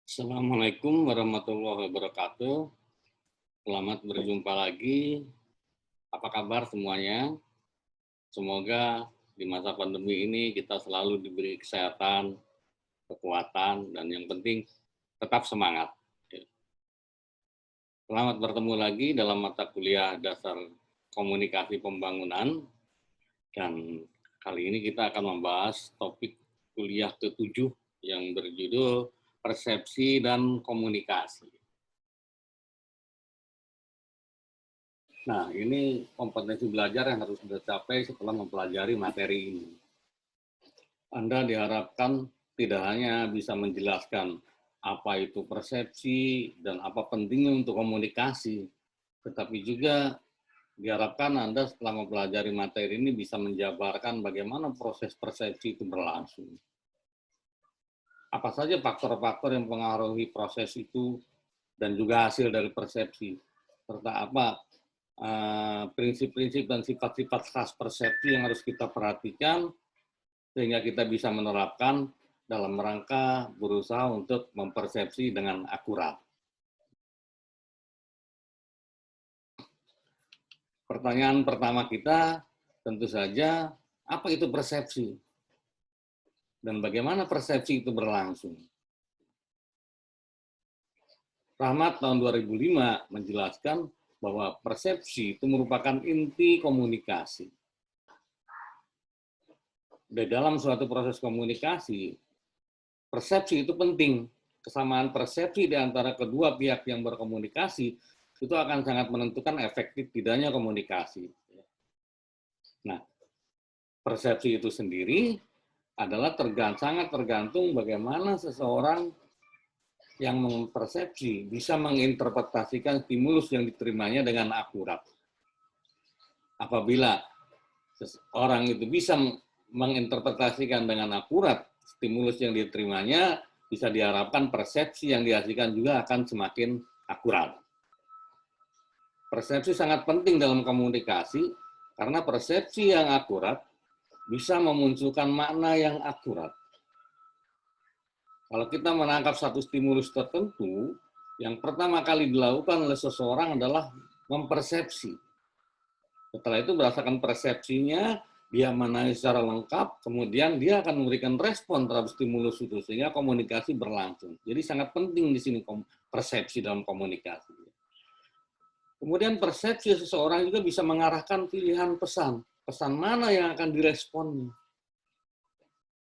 Assalamualaikum warahmatullahi wabarakatuh. Selamat berjumpa lagi. Apa kabar semuanya? Semoga di masa pandemi ini kita selalu diberi kesehatan, kekuatan, dan yang penting tetap semangat. Selamat bertemu lagi dalam mata kuliah dasar komunikasi pembangunan. Dan kali ini kita akan membahas topik kuliah ke-7 yang berjudul persepsi dan komunikasi. Nah, ini kompetensi belajar yang harus dicapai setelah mempelajari materi ini. Anda diharapkan tidak hanya bisa menjelaskan apa itu persepsi dan apa pentingnya untuk komunikasi, tetapi juga diharapkan Anda setelah mempelajari materi ini bisa menjabarkan bagaimana proses persepsi itu berlangsung. Apa saja faktor-faktor yang mempengaruhi proses itu dan juga hasil dari persepsi, serta apa prinsip-prinsip dan sifat-sifat khas persepsi yang harus kita perhatikan sehingga kita bisa menerapkan dalam rangka berusaha untuk mempersepsi dengan akurat. Pertanyaan pertama kita tentu saja, apa itu persepsi? Dan bagaimana persepsi itu berlangsung? Rahmat tahun 2005 menjelaskan bahwa persepsi itu merupakan inti komunikasi. Di dalam suatu proses komunikasi, persepsi itu penting. Kesamaan persepsi di antara kedua pihak yang berkomunikasi itu akan sangat menentukan efektif tidaknya komunikasi. Nah, persepsi itu sendiri adalah sangat tergantung bagaimana seseorang yang mempersepsi bisa menginterpretasikan stimulus yang diterimanya dengan akurat. Apabila seseorang itu bisa menginterpretasikan dengan akurat stimulus yang diterimanya, bisa diharapkan persepsi yang dihasilkan juga akan semakin akurat. Persepsi sangat penting dalam komunikasi karena persepsi yang akurat bisa memunculkan makna yang akurat. Kalau kita menangkap satu stimulus tertentu, yang pertama kali dilakukan oleh seseorang adalah mempersepsi. Setelah itu berdasarkan persepsinya, dia mengenai secara lengkap, kemudian dia akan memberikan respon terhadap stimulus itu, sehingga komunikasi berlangsung. Jadi sangat penting di sini persepsi dalam komunikasi. Kemudian persepsi seseorang juga bisa mengarahkan pilihan pesan. Pesan mana yang akan diresponnya.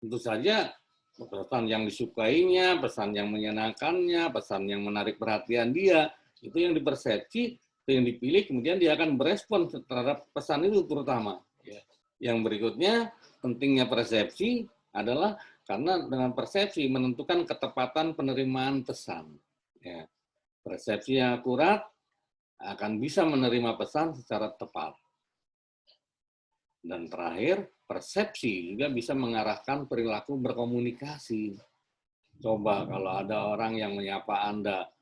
Tentu saja pesan yang disukainya, pesan yang menyenangkannya, pesan yang menarik perhatian dia, itu yang dipersepsi, itu yang dipilih, kemudian dia akan berespon terhadap pesan itu terutama. Yang berikutnya, pentingnya persepsi adalah karena dengan persepsi menentukan ketepatan penerimaan pesan. Ya. Persepsi yang akurat akan bisa menerima pesan secara tepat. Dan terakhir, persepsi juga bisa mengarahkan perilaku berkomunikasi. Coba kalau ada orang yang menyapa Anda,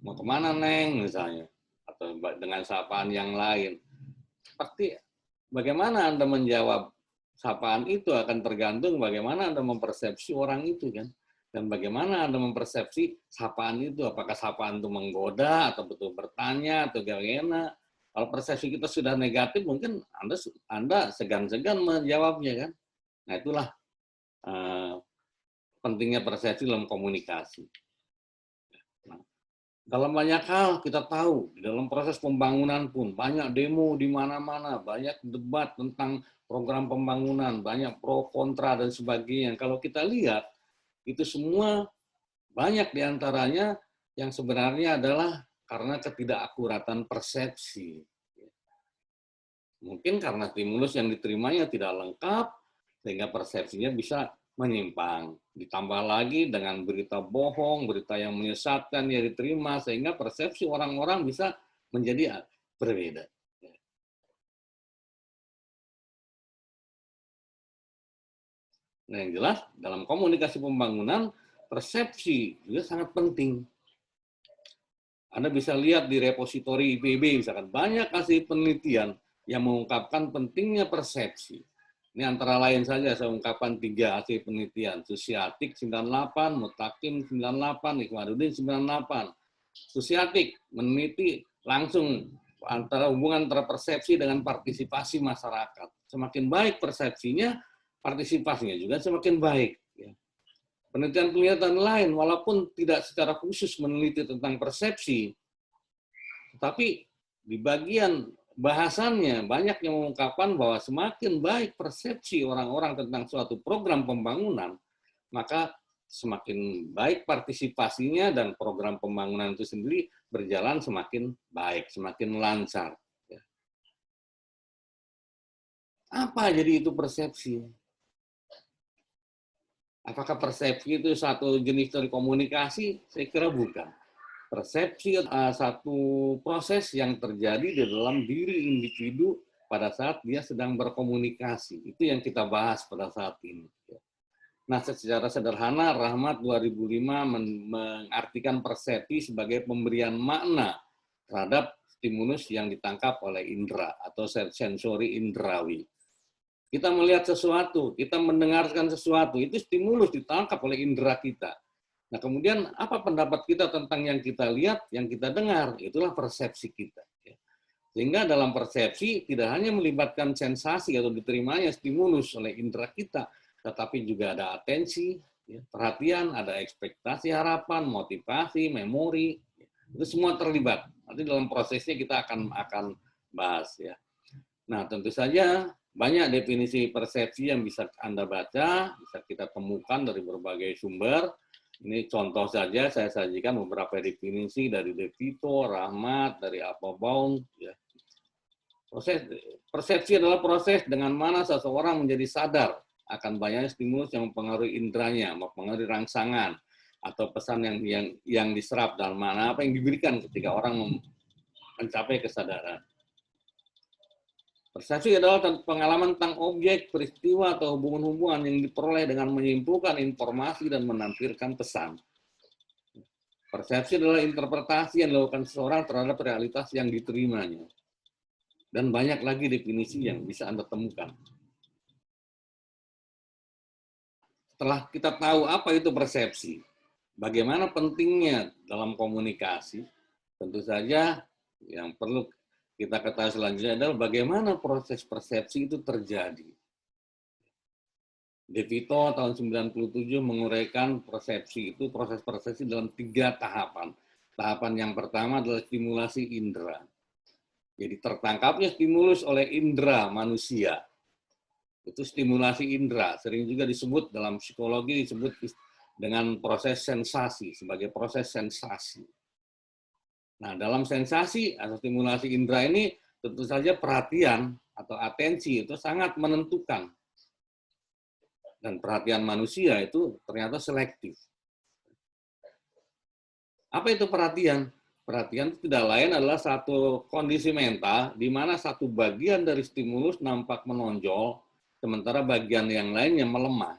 mau kemana Neng misalnya, atau dengan sapaan yang lain. Pasti bagaimana Anda menjawab sapaan itu akan tergantung bagaimana Anda mempersepsi orang itu kan. Dan bagaimana Anda mempersepsi sapaan itu, apakah sapaan itu menggoda atau betul bertanya atau bagaimana. Kalau persepsi kita sudah negatif, mungkin Anda segan-segan menjawabnya kan. Nah itulah pentingnya persepsi dalam komunikasi. Nah, dalam banyak hal kita tahu, di dalam proses pembangunan pun banyak demo di mana-mana, banyak debat tentang program pembangunan, banyak pro kontra dan sebagainya. Kalau kita lihat, itu semua banyak diantaranya yang sebenarnya adalah karena ketidakakuratan persepsi. Mungkin karena stimulus yang diterimanya tidak lengkap, sehingga persepsinya bisa menyimpang. Ditambah lagi dengan berita bohong, berita yang menyesatkan yang diterima, sehingga persepsi orang-orang bisa menjadi berbeda. Nah, yang jelas dalam komunikasi pembangunan, persepsi juga sangat penting. Anda bisa lihat di repositori IPB, misalkan banyak hasil penelitian yang mengungkapkan pentingnya persepsi. Ini antara lain saja saya ungkapkan 3 hasil penelitian. Susiatik 98, Mutakin 98, Ikhwanuddin 98. Susiatik meneliti langsung antara hubungan antara persepsi dengan partisipasi masyarakat. Semakin baik persepsinya, partisipasinya juga semakin baik. Penelitian-penelitian lain, walaupun tidak secara khusus meneliti tentang persepsi, tapi di bagian bahasannya banyak yang mengungkapkan bahwa semakin baik persepsi orang-orang tentang suatu program pembangunan, maka semakin baik partisipasinya dan program pembangunan itu sendiri berjalan semakin baik, semakin lancar. Apa jadi itu persepsi? Apakah persepsi itu satu jenis dari komunikasi? Saya kira bukan. Persepsi satu proses yang terjadi di dalam diri individu pada saat dia sedang berkomunikasi. Itu yang kita bahas pada saat ini. Nah, secara sederhana, Rahmat 2005 mengartikan persepsi sebagai pemberian makna terhadap stimulus yang ditangkap oleh indera atau sensori indrawi. Kita melihat sesuatu, kita mendengarkan sesuatu, itu stimulus ditangkap oleh indera kita. Nah, kemudian apa pendapat kita tentang yang kita lihat, yang kita dengar? Itulah persepsi kita. Sehingga dalam persepsi tidak hanya melibatkan sensasi atau diterimanya stimulus oleh indera kita, tetapi juga ada atensi, perhatian, ada ekspektasi, harapan, motivasi, memori. Itu semua terlibat. Nanti dalam prosesnya kita akan bahas. Nah, tentu saja banyak definisi persepsi yang bisa Anda baca, bisa kita temukan dari berbagai sumber. Ini contoh saja, saya sajikan beberapa definisi dari De Vito, Rahmat, dari Applebaum. Persepsi adalah proses dengan mana seseorang menjadi sadar akan banyaknya stimulus yang mempengaruhi inderanya, mempengaruhi rangsangan, atau pesan yang diserap dalam mana apa yang diberikan ketika orang mencapai kesadaran. Persepsi adalah pengalaman tentang objek, peristiwa, atau hubungan-hubungan yang diperoleh dengan menyimpulkan informasi dan menampilkan pesan. Persepsi adalah interpretasi yang dilakukan seseorang terhadap realitas yang diterimanya. Dan banyak lagi definisi yang bisa Anda temukan. Setelah kita tahu apa itu persepsi, bagaimana pentingnya dalam komunikasi, tentu saja yang perlu kita ketahui selanjutnya adalah bagaimana proses persepsi itu terjadi. De Vito tahun 97 menguraikan persepsi itu, proses persepsi dalam 3 tahapan. Tahapan yang pertama adalah stimulasi indera. Jadi tertangkapnya stimulus oleh indera manusia. Itu stimulasi indera, sering juga disebut dalam psikologi disebut dengan proses sensasi, sebagai proses sensasi. Nah, dalam sensasi atau stimulasi indera ini tentu saja perhatian atau atensi itu sangat menentukan. Dan perhatian manusia itu ternyata selektif. Apa itu perhatian? Perhatian itu tidak lain adalah satu kondisi mental di mana satu bagian dari stimulus nampak menonjol, sementara bagian yang lainnya melemah.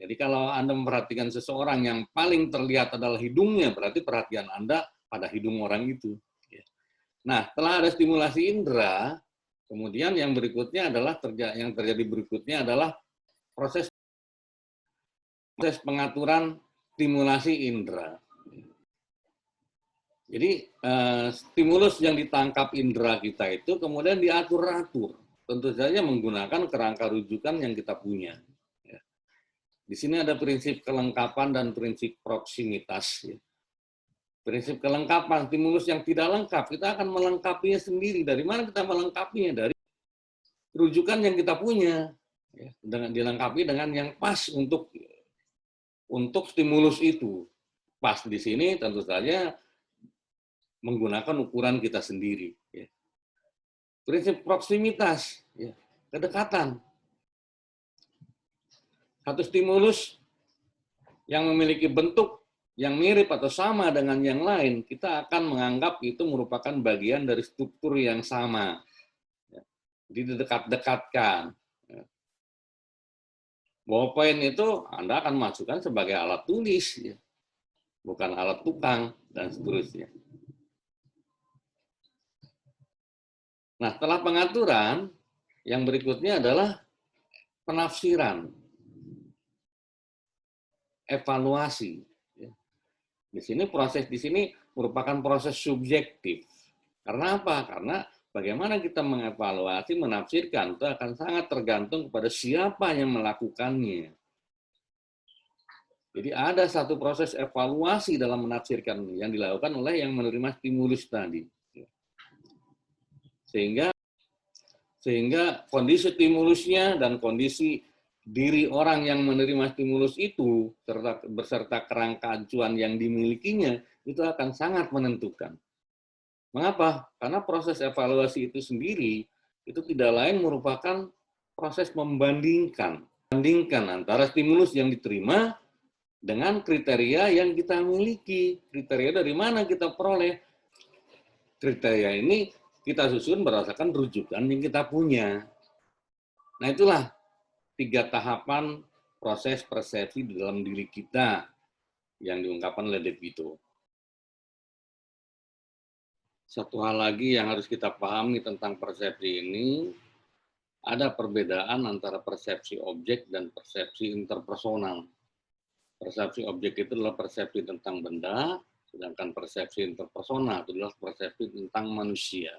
Jadi kalau Anda memperhatikan seseorang yang paling terlihat adalah hidungnya, berarti perhatian Anda pada hidung orang itu. Nah, setelah ada stimulasi indera, kemudian yang berikutnya adalah yang terjadi berikutnya adalah proses pengaturan stimulasi indera. Jadi stimulus yang ditangkap indera kita itu kemudian diatur-atur, tentu saja menggunakan kerangka rujukan yang kita punya. Di sini ada prinsip kelengkapan dan prinsip proksimitas. Prinsip kelengkapan, stimulus yang tidak lengkap, kita akan melengkapinya sendiri. Dari mana kita melengkapinya? Dari rujukan yang kita punya. Dengan dilengkapi dengan yang pas untuk stimulus itu. Pas di sini tentu saja menggunakan ukuran kita sendiri. Prinsip proksimitas, kedekatan. Satu stimulus yang memiliki bentuk yang mirip atau sama dengan yang lain, kita akan menganggap itu merupakan bagian dari struktur yang sama. Jadi dekat-dekatkan. Ballpoint itu Anda akan masukkan sebagai alat tulis, bukan alat tukang, dan seterusnya. Nah, setelah pengaturan, yang berikutnya adalah penafsiran, evaluasi. Di sini merupakan proses subjektif. Karena apa? Karena bagaimana kita mengevaluasi, menafsirkan itu akan sangat tergantung kepada siapa yang melakukannya. Jadi ada satu proses evaluasi dalam menafsirkan yang dilakukan oleh yang menerima stimulus tadi. Sehingga kondisi stimulusnya dan kondisi diri orang yang menerima stimulus itu beserta kerangka acuan yang dimilikinya itu akan sangat menentukan. Mengapa? Karena proses evaluasi itu sendiri itu tidak lain merupakan proses membandingkan antara stimulus yang diterima dengan kriteria yang kita miliki. Kriteria dari mana kita peroleh? Kriteria ini kita susun berdasarkan rujukan yang kita punya. Nah, itulah 3 tahapan proses persepsi di dalam diri kita yang diungkapkan oleh De Vito. Satu hal lagi yang harus kita pahami tentang persepsi ini, ada perbedaan antara persepsi objek dan persepsi interpersonal. Persepsi objek itu adalah persepsi tentang benda, sedangkan persepsi interpersonal itu adalah persepsi tentang manusia.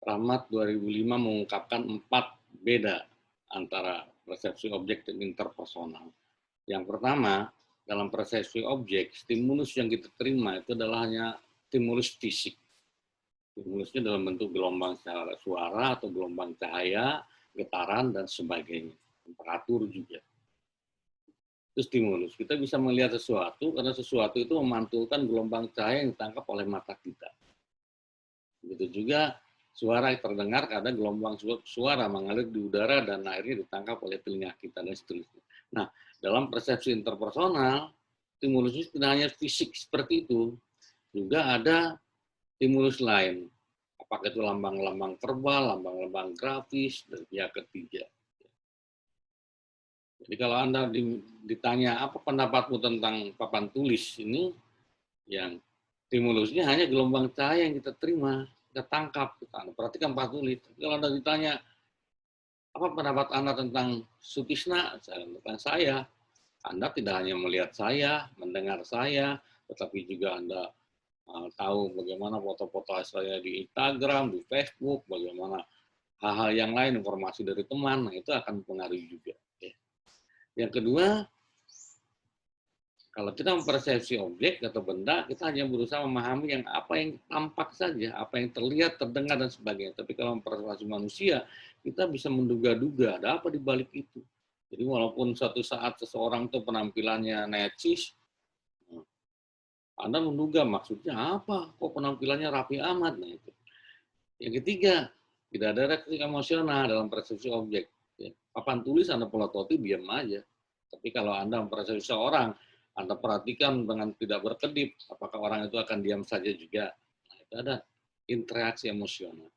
Rahmat 2005 mengungkapkan 4 beda antara persepsi objek dan interpersonal. Yang pertama, dalam persepsi objek, stimulus yang kita terima itu adalah hanya stimulus fisik. Stimulusnya dalam bentuk gelombang suara atau gelombang cahaya, getaran, dan sebagainya. Temperatur juga. Itu stimulus. Kita bisa melihat sesuatu karena sesuatu itu memantulkan gelombang cahaya yang ditangkap oleh mata kita. Begitu juga suara yang terdengar karena gelombang suara mengalir di udara dan akhirnya ditangkap oleh telinga kita dan seterusnya. Nah, dalam persepsi interpersonal, stimulusnya tidak hanya fisik seperti itu, juga ada stimulus lain. Apakah itu lambang-lambang verbal, lambang-lambang grafis, dan pihak ketiga. Jadi kalau Anda ditanya apa pendapatmu tentang papan tulis ini, yang stimulusnya hanya gelombang cahaya yang kita terima, kita tangkap, kita perhatikan papan tulis. Kalau Anda ditanya apa pendapat Anda tentang Sutisna, tentang saya, Anda tidak hanya melihat saya, mendengar saya, tetapi juga Anda tahu bagaimana foto-foto saya di Instagram, di Facebook, bagaimana hal-hal yang lain, informasi dari teman, nah itu akan mempengaruhi juga. Yang kedua, kalau kita mempersepsi objek atau benda, kita hanya berusaha memahami apa yang tampak saja, apa yang terlihat, terdengar, dan sebagainya. Tapi kalau mempersepsi manusia, kita bisa menduga-duga ada apa di balik itu. Jadi walaupun suatu saat seseorang itu penampilannya necis, Anda menduga maksudnya apa? Kok penampilannya rapi amat? Nah, itu. Yang ketiga, tidak ada reaksi emosional dalam persepsi objek. Papan tulis Anda pelototi, diam aja. Tapi kalau Anda mempersepsi seorang, Anda perhatikan dengan tidak berkedip, apakah orang itu akan diam saja juga. Nah, itu ada interaksi emosional.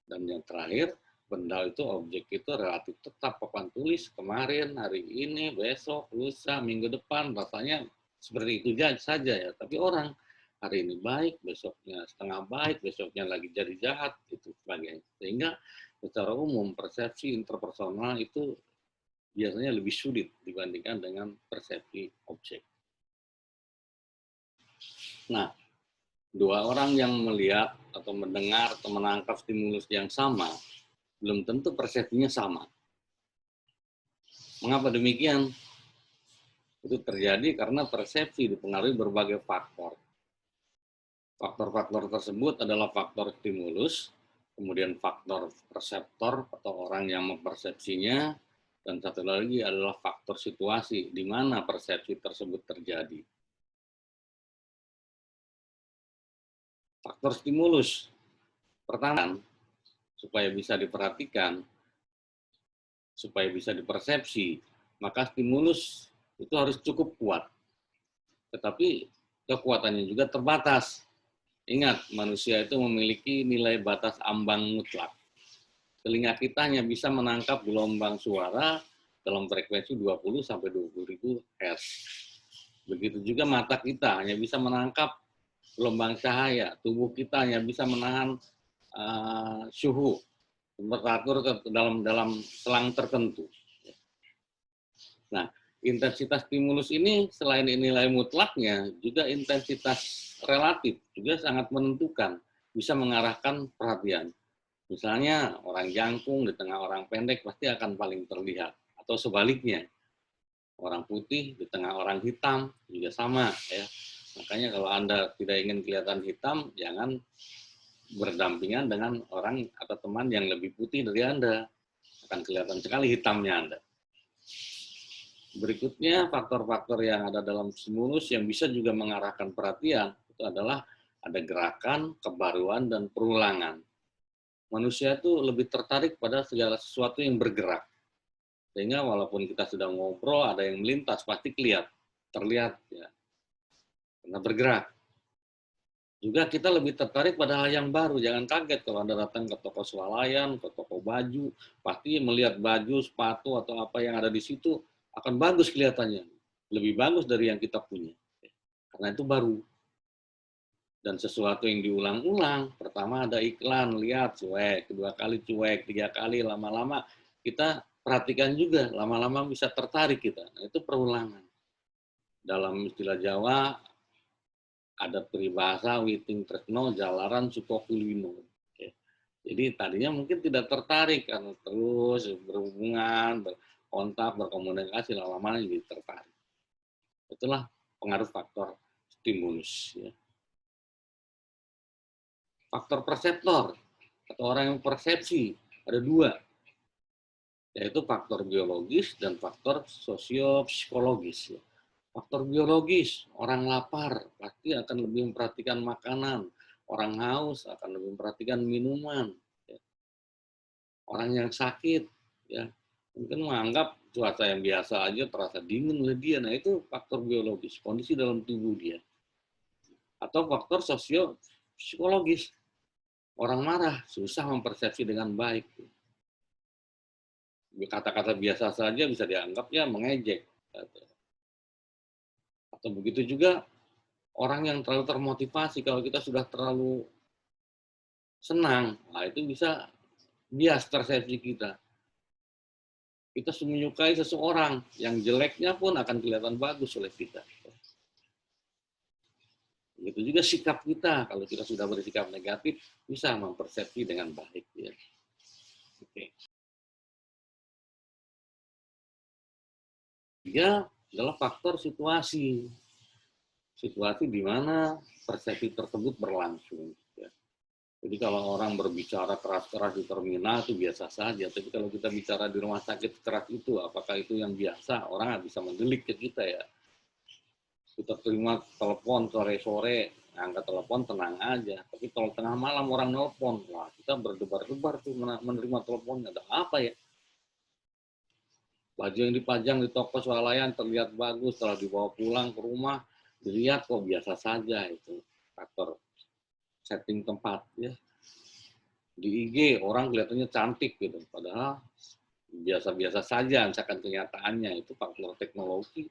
Dan yang terakhir, benda itu, objek itu relatif tetap. Papan tulis kemarin, hari ini, besok, lusa, minggu depan, rasanya seperti itu saja ya. Tapi orang hari ini baik, besoknya setengah baik, besoknya lagi jadi jahat, itu sebagainya. Sehingga secara umum persepsi interpersonal itu biasanya lebih sulit dibandingkan dengan persepsi objek. Nah, 2 orang yang melihat atau mendengar atau menangkap stimulus yang sama, belum tentu persepsinya sama. Mengapa demikian? Itu terjadi karena persepsi dipengaruhi berbagai faktor. Faktor-faktor tersebut adalah faktor stimulus, kemudian faktor perseptor atau orang yang mempersepsinya, dan satu lagi adalah faktor situasi di mana persepsi tersebut terjadi. Faktor stimulus, pertama, supaya bisa diperhatikan, supaya bisa dipersepsi, maka stimulus itu harus cukup kuat. Tetapi kekuatannya juga terbatas. Ingat, manusia itu memiliki nilai batas ambang mutlak. Telinga kita hanya bisa menangkap gelombang suara dalam frekuensi 20 sampai 20.000 Hz. Begitu juga mata kita hanya bisa menangkap gelombang cahaya, tubuh kita hanya bisa menahan suhu teratur dalam selang tertentu. Nah, intensitas stimulus ini selain nilai mutlaknya, juga intensitas relatif juga sangat menentukan, bisa mengarahkan perhatian. Misalnya orang jangkung di tengah orang pendek pasti akan paling terlihat, atau sebaliknya, orang putih di tengah orang hitam juga sama ya. Makanya kalau Anda tidak ingin kelihatan hitam, jangan berdampingan dengan orang atau teman yang lebih putih dari Anda. Akan kelihatan sekali hitamnya Anda. Berikutnya, faktor-faktor yang ada dalam stimulus yang bisa juga mengarahkan perhatian, itu adalah ada gerakan, kebaruan, dan perulangan. Manusia itu lebih tertarik pada segala sesuatu yang bergerak. Sehingga walaupun kita sudah ngobrol, ada yang melintas, pasti terlihat ya, karena bergerak. Juga kita lebih tertarik pada hal yang baru. Jangan kaget kalau Anda datang ke toko swalayan, ke toko baju, pasti melihat baju, sepatu, atau apa yang ada di situ, akan bagus kelihatannya. Lebih bagus dari yang kita punya. Karena itu baru. Dan sesuatu yang diulang-ulang, pertama ada iklan, lihat, cuek, kedua kali cuek, tiga kali, lama-lama kita perhatikan juga, lama-lama bisa tertarik kita. Nah, itu perulangan. Dalam istilah Jawa, ada peribahasa, witing tresno, jalaran sukokulino. Jadi tadinya mungkin tidak tertarik, karena terus berhubungan, berkontak, berkomunikasi, lama-lama jadi tertarik. Itulah pengaruh faktor stimulus. Ya. Faktor perseptor, atau orang yang persepsi, ada dua, yaitu faktor biologis dan faktor sosiopsikologis. Faktor biologis, orang lapar pasti akan lebih memperhatikan makanan, orang haus akan lebih memperhatikan minuman, orang yang sakit ya mungkin menganggap cuaca yang biasa aja terasa dingin oleh dia. Nah, itu faktor biologis, kondisi dalam tubuh dia. Atau faktor sosiopsikologis, orang marah susah mempersepsi dengan baik. Kata-kata biasa saja bisa dianggap ya mengejek. Atau begitu juga orang yang terlalu termotivasi, kalau kita sudah terlalu senang, nah itu bisa bias persepsi kita. Kita menyukai seseorang, yang jeleknya pun akan kelihatan bagus oleh kita. Begitu juga sikap kita, kalau kita sudah bersikap negatif, bisa mempersepsi dengan baik. Ya. Oke. Tiga adalah faktor situasi. Situasi di mana persepsi tersebut berlangsung. Ya. Jadi kalau orang berbicara keras-keras di terminal itu biasa saja, tapi kalau kita bicara di rumah sakit keras itu, apakah itu yang biasa? Orang nggak bisa mendelik ke kita ya. Kita terima telepon sore-sore, angkat telepon tenang aja. Tapi kalau tengah malam orang nelpon, wah kita berdebar-debar tuh menerima teleponnya. Ada apa ya? Baju yang dipajang di toko swalayan terlihat bagus, setelah dibawa pulang ke rumah, dilihat kok biasa saja. Itu faktor setting tempat ya. Di IG orang kelihatannya cantik gitu, padahal biasa-biasa saja misalkan kenyataannya. Itu faktor teknologi.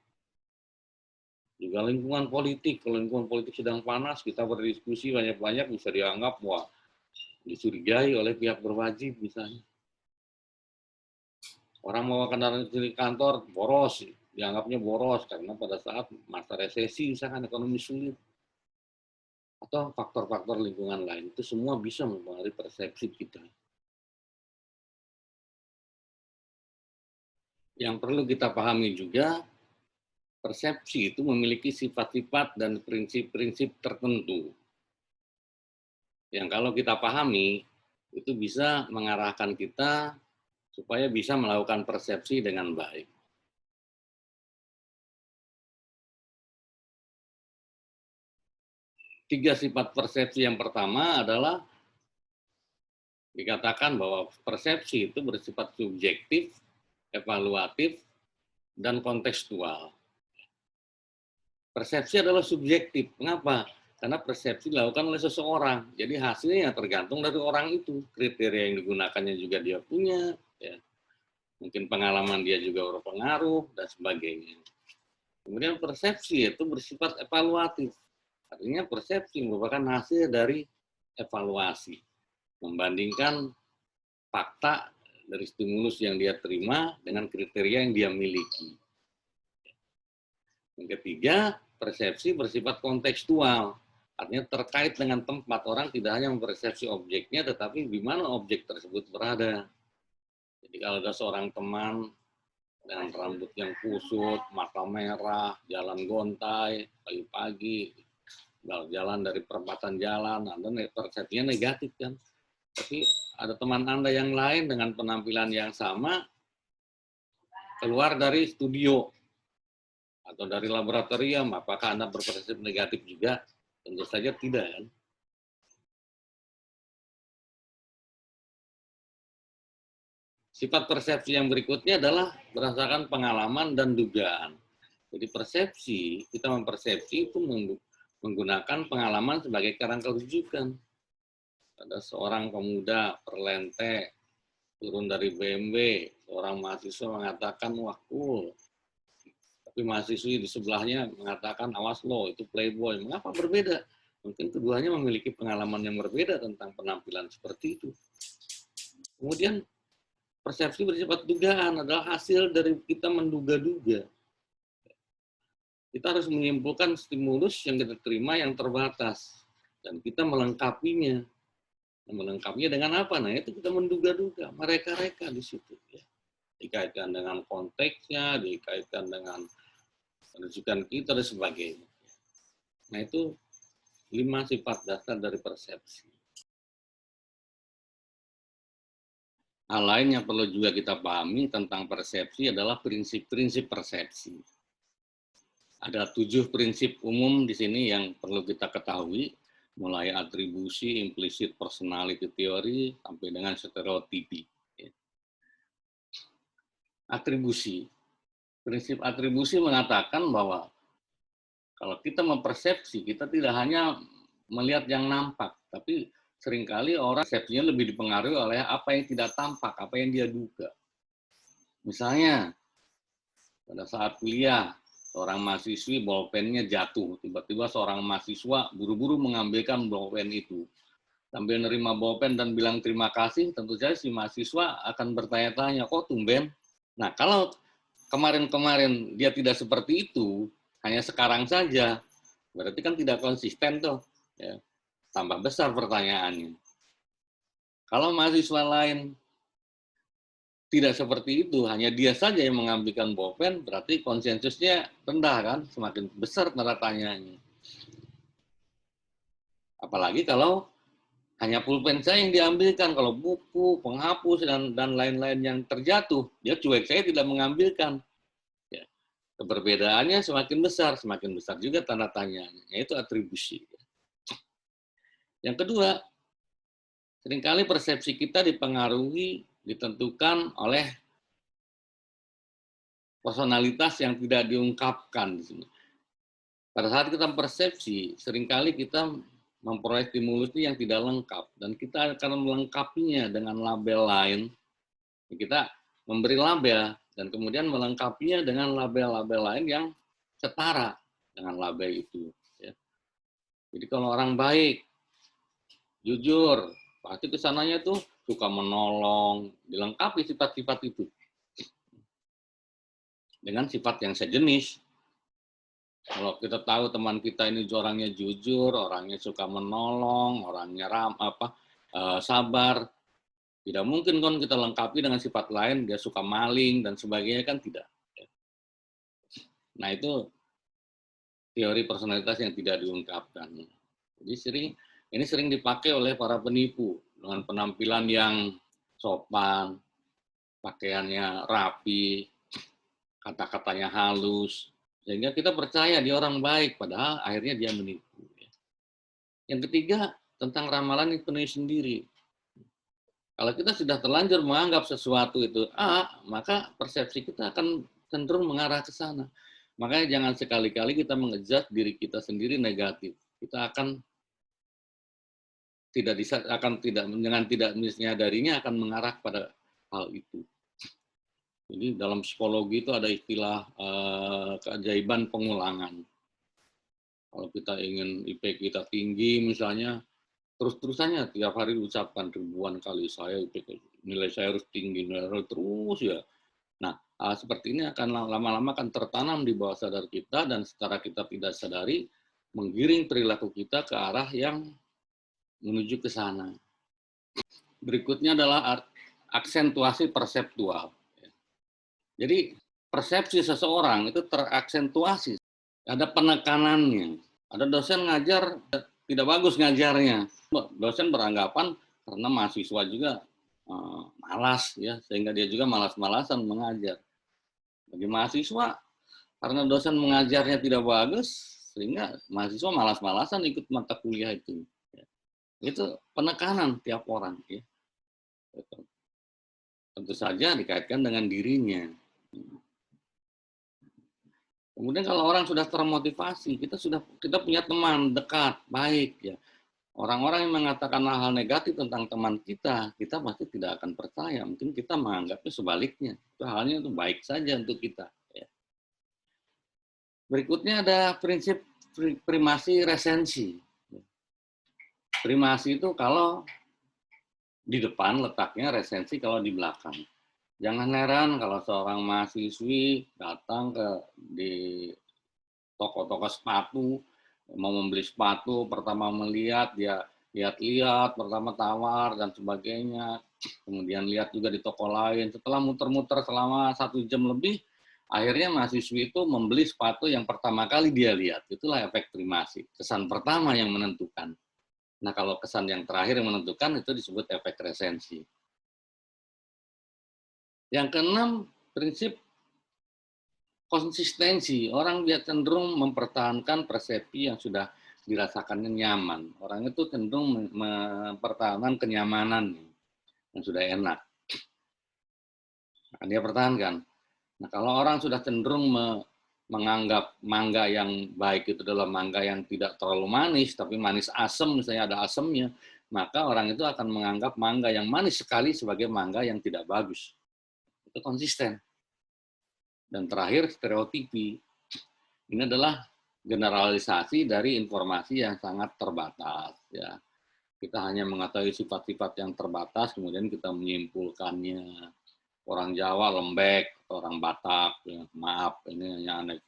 Juga lingkungan politik, kalau lingkungan politik sedang panas, kita berdiskusi banyak-banyak bisa dianggap wah dicurigai oleh pihak berwajib misalnya. Orang mau kendaraan di kantor boros, dianggapnya boros karena pada saat masa resesi misalkan ekonomi sulit. Atau faktor-faktor lingkungan lain, itu semua bisa mempengaruhi persepsi kita. Yang perlu kita pahami juga, persepsi itu memiliki sifat-sifat dan prinsip-prinsip tertentu. Yang kalau kita pahami, itu bisa mengarahkan kita supaya bisa melakukan persepsi dengan baik. Tiga sifat persepsi yang pertama adalah dikatakan bahwa persepsi itu bersifat subjektif, evaluatif, dan kontekstual. Persepsi adalah subjektif. Mengapa? Karena persepsi dilakukan oleh seseorang. Jadi hasilnya tergantung dari orang itu. Kriteria yang digunakannya juga dia punya. Ya. Mungkin pengalaman dia juga berpengaruh, dan sebagainya. Kemudian persepsi itu bersifat evaluatif. Artinya persepsi merupakan hasil dari evaluasi. Membandingkan fakta dari stimulus yang dia terima dengan kriteria yang dia miliki. Yang ketiga, persepsi bersifat kontekstual. Artinya terkait dengan tempat, orang tidak hanya mempersepsi objeknya, tetapi di mana objek tersebut berada. Jadi kalau ada seorang teman dengan rambut yang kusut, mata merah, jalan gontai, pagi-pagi, jalan dari perempatan jalan, Anda persepsinya negatif kan. Tapi ada teman Anda yang lain dengan penampilan yang sama, keluar dari studio atau dari laboratorium, apakah Anda berpersepsi negatif juga? Tentu saja tidak kan. Sifat persepsi yang berikutnya adalah berdasarkan pengalaman dan dugaan. Jadi persepsi, kita mempersepsi itu menggunakan pengalaman sebagai kerangka rujukan. Ada seorang pemuda perlente, turun dari BMW, seorang mahasiswa mengatakan, wah cool. Tapi mahasiswi di sebelahnya mengatakan, awas lo, itu playboy. Mengapa berbeda? Mungkin keduanya memiliki pengalaman yang berbeda tentang penampilan seperti itu. Kemudian persepsi bersifat dugaan adalah hasil dari kita menduga-duga. Kita harus menyimpulkan stimulus yang kita terima yang terbatas. Dan kita melengkapinya. Melengkapinya dengan apa? Nah, itu kita menduga-duga, mereka-reka di situ. Ya. Dikaitkan dengan konteksnya, dikaitkan dengan rujukan kita, dan sebagainya. Nah, itu 5 sifat dasar dari persepsi. Hal lain yang perlu juga kita pahami tentang persepsi adalah prinsip-prinsip persepsi. Ada 7 prinsip umum di sini yang perlu kita ketahui, mulai atribusi, implicit personality theory, sampai dengan stereotipi. Atribusi. Prinsip atribusi mengatakan bahwa kalau kita mempersepsi, kita tidak hanya melihat yang nampak, tapi seringkali orang persepsinya lebih dipengaruhi oleh apa yang tidak tampak, apa yang dia duga. Misalnya, pada saat kuliah, seorang mahasiswi bolpennya jatuh. Tiba-tiba seorang mahasiswa buru-buru mengambilkan bolpen itu. Sambil nerima bolpen dan bilang terima kasih, tentu saja si mahasiswa akan bertanya-tanya, kok tumben? Nah, kalau kemarin-kemarin dia tidak seperti itu, hanya sekarang saja, berarti kan tidak konsisten tuh. Ya. Tambah besar pertanyaannya. Kalau mahasiswa lain tidak seperti itu, hanya dia saja yang mengambilkan bolpen, berarti konsensusnya rendah kan, semakin besar tanda tanyanya. Apalagi kalau hanya pulpen saya yang diambilkan, kalau buku, penghapus, dan lain-lain yang terjatuh, dia cuek, saya tidak mengambilkan. Ya. Perbedaannya semakin besar juga tanda tanyanya, yaitu atribusi. Yang kedua, seringkali persepsi kita dipengaruhi, ditentukan oleh personalitas yang tidak diungkapkan di sini. Pada saat kita persepsi, seringkali kita memperoleh stimulus yang tidak lengkap, dan kita akan melengkapinya dengan label lain. Kita memberi label, dan kemudian melengkapinya dengan label-label lain yang setara dengan label itu. Jadi kalau orang baik, jujur, pasti kesananya tuh suka menolong, dilengkapi sifat-sifat itu dengan sifat yang sejenis. Kalau kita tahu teman kita ini orangnya jujur, orangnya suka menolong, orangnya sabar, tidak mungkin kan kita lengkapi dengan sifat lain, dia suka maling dan sebagainya, kan tidak. Nah, itu teori personalitas yang tidak diungkapkan. Jadi ini sering dipakai oleh para penipu dengan penampilan yang sopan, pakaiannya rapi, kata-katanya halus, sehingga kita percaya dia orang baik, padahal akhirnya dia menipu. Yang ketiga, tentang ramalan itu sendiri. Kalau kita sudah terlanjur menganggap sesuatu itu A, maka persepsi kita akan cenderung mengarah ke sana. Makanya jangan sekali-kali kita mengejar diri kita sendiri negatif. Kita akan dengan tidak menyadarinya akan mengarah pada hal itu. Jadi dalam psikologi itu ada istilah keajaiban pengulangan. Kalau kita ingin IP kita tinggi misalnya, terus-terusannya tiap hari diucapkan ribuan kali saya nilai saya harus tinggi, nilai terus ya. Nah, seperti ini akan lama-lama akan tertanam di bawah sadar kita dan secara kita tidak sadari menggiring perilaku kita ke arah yang menuju ke sana. Berikutnya adalah aksentuasi perseptual. Jadi persepsi seseorang itu teraksentuasi, ada penekanannya. Ada dosen ngajar tidak bagus ngajarnya, dosen beranggapan karena mahasiswa juga malas ya, sehingga dia juga malas-malasan mengajar. Bagi mahasiswa karena dosen mengajarnya tidak bagus, sehingga mahasiswa malas-malasan ikut mata kuliah itu. Itu penekanan tiap orang ya. Tentu saja dikaitkan dengan dirinya. Kemudian kalau orang sudah termotivasi, kita punya teman dekat, baik ya. Orang-orang yang mengatakan hal-hal negatif tentang teman kita pasti tidak akan percaya. Mungkin kita menganggapnya sebaliknya. Itu halnya itu baik saja untuk kita. Ya. Berikutnya ada prinsip primasi resensi. Primasi itu kalau di depan letaknya, resensi kalau di belakang. Jangan heran kalau seorang mahasiswi datang di toko-toko sepatu, mau membeli sepatu, pertama melihat, dia lihat-lihat, pertama tawar, dan sebagainya. Kemudian lihat juga di toko lain. Setelah muter-muter selama 1 jam lebih, akhirnya mahasiswi itu membeli sepatu yang pertama kali dia lihat. Itulah efek primasi. Kesan pertama yang menentukan. Nah, kalau kesan yang terakhir yang menentukan, itu disebut efek resensi. Yang keenam, prinsip konsistensi. Orang dia cenderung mempertahankan persepsi yang sudah dirasakannya nyaman. Orang itu cenderung mempertahankan kenyamanan yang sudah enak. Akan dia pertahankan. Nah, kalau orang sudah cenderung menganggap mangga yang baik itu adalah mangga yang tidak terlalu manis, tapi manis asam, misalnya ada asamnya, maka orang itu akan menganggap mangga yang manis sekali sebagai mangga yang tidak bagus. Itu konsisten. Dan terakhir, stereotipi. Ini adalah generalisasi dari informasi yang sangat terbatas. Ya. Kita hanya mengetahui sifat-sifat yang terbatas, kemudian kita menyimpulkannya. Orang Jawa lembek, orang Batak, ya, maaf, ini hanya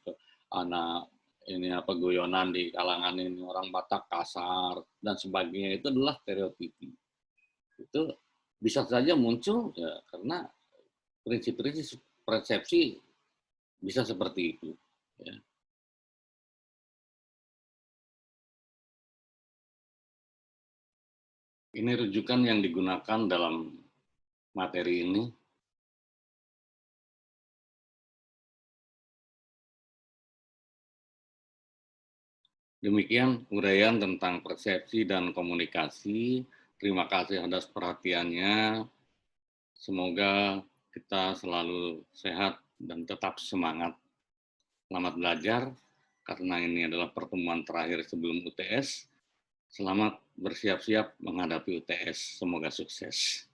guyonan di kalangan ini, orang Batak kasar, dan sebagainya. Itu adalah stereotipi. Itu bisa saja muncul ya, karena prinsip-prinsip persepsi bisa seperti itu. Ya. Ini rujukan yang digunakan dalam materi ini. Demikian uraian tentang persepsi dan komunikasi. Terima kasih atas perhatiannya. Semoga kita selalu sehat dan tetap semangat. Selamat belajar, karena ini adalah pertemuan terakhir sebelum UTS. Selamat bersiap-siap menghadapi UTS. Semoga sukses.